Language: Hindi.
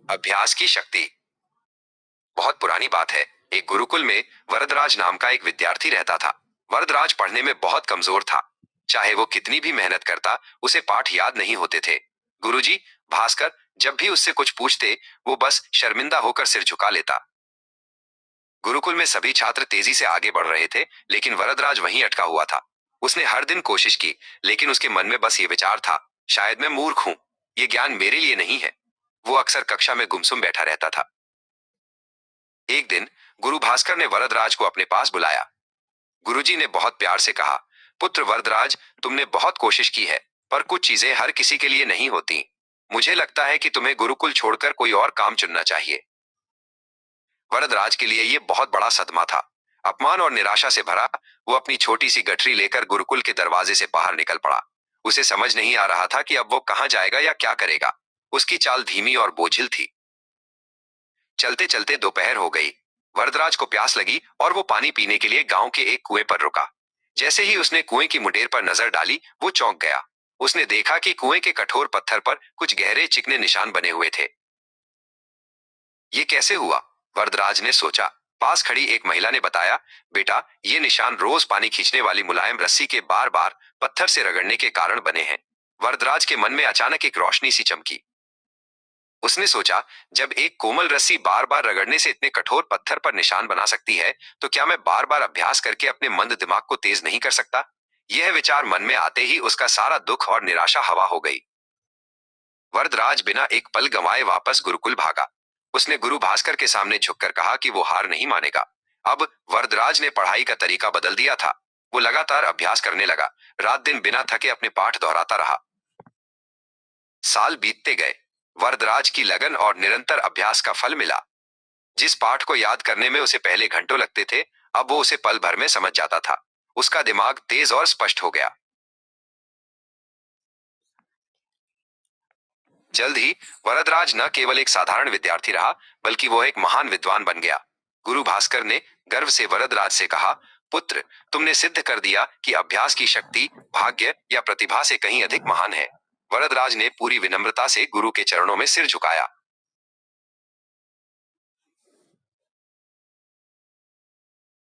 अभ्यास की शक्ति। बहुत पुरानी बात है। एक गुरुकुल में वरदराज नाम का एक विद्यार्थी रहता था। वरदराज पढ़ने में बहुत कमजोर था। चाहे वो कितनी भी मेहनत करता, उसे पाठ याद नहीं होते थे। गुरुजी भास्कर जब भी उससे कुछ पूछते, वो बस शर्मिंदा होकर सिर झुका लेता। गुरुकुल में सभी छात्र तेजी से आगे बढ़ रहे थे, लेकिन वरदराज वहीं अटका हुआ था। उसने हर दिन कोशिश की, लेकिन उसके मन में बस ये विचार था, शायद मैं मूर्ख हूं, ये ज्ञान मेरे लिए नहीं है। वो अक्सर कक्षा में गुमसुम बैठा रहता था। एक दिन गुरु भास्कर ने वरदराज को अपने पास बुलाया। गुरुजी ने बहुत प्यार से कहा, पुत्र वरदराज, तुमने बहुत कोशिश की है, पर कुछ चीजें हर किसी के लिए नहीं होती। मुझे लगता है कि तुम्हें गुरुकुल छोड़कर कोई और काम चुनना चाहिए। वरदराज के लिए यह बहुत बड़ा सदमा था। अपमान और निराशा से भरा, वो अपनी छोटी सी गठरी लेकर गुरुकुल के दरवाजे से बाहर निकल पड़ा। उसे समझ नहीं आ रहा था कि अब वो कहां जाएगा या क्या करेगा। उसकी चाल धीमी और बोझिल थी। चलते चलते दोपहर हो गई। वरदराज को प्यास लगी और वो पानी पीने के लिए गांव के एक कुएं पर रुका। जैसे ही उसने कुएं की मुंडेर पर नजर डाली, वो चौंक गया। उसने देखा कि कुएं के कठोर पत्थर पर कुछ गहरे चिकने निशान बने हुए थे। ये कैसे हुआ? वरदराज ने सोचा। पास खड़ी एक महिला ने बताया, बेटा, ये निशान रोज पानी खींचने वाली मुलायम रस्सी के बार बार पत्थर से रगड़ने के कारण बने हैं। वरदराज के मन में अचानक एक रोशनी सी चमकी। उसने सोचा, जब एक कोमल रस्सी बार बार रगड़ने से इतने कठोर पत्थर पर निशान बना सकती है, तो क्या मैं बार बार अभ्यास करके अपने मंद दिमाग को तेज नहीं कर सकता? यह विचार मन में आते ही उसका सारा दुख और निराशा हवा हो गई। वरदराज बिना एक पल गंवाए वापस गुरुकुल भागा। उसने गुरु भास्कर के सामने झुककर कहा कि वो हार नहीं मानेगा। अब वरदराज ने पढ़ाई का तरीका बदल दिया था। वो लगातार अभ्यास करने लगा। रात दिन बिना थके अपने पाठ दोहराता रहा। साल बीतते गए। वरदराज की लगन और निरंतर अभ्यास का फल मिला। जिस पाठ को याद करने में उसे पहले घंटों लगते थे, अब वो उसे पल भर में समझ जाता था। उसका दिमाग तेज और स्पष्ट हो गया। जल्द ही वरदराज न केवल एक साधारण विद्यार्थी रहा, बल्कि वो एक महान विद्वान बन गया। गुरु भास्कर ने गर्व से वरदराज से कहा, पुत्र, तुमने सिद्ध कर दिया कि अभ्यास की शक्ति भाग्य या प्रतिभा से कहीं अधिक महान है। वरदराज ने पूरी विनम्रता से गुरु के चरणों में सिर झुकाया।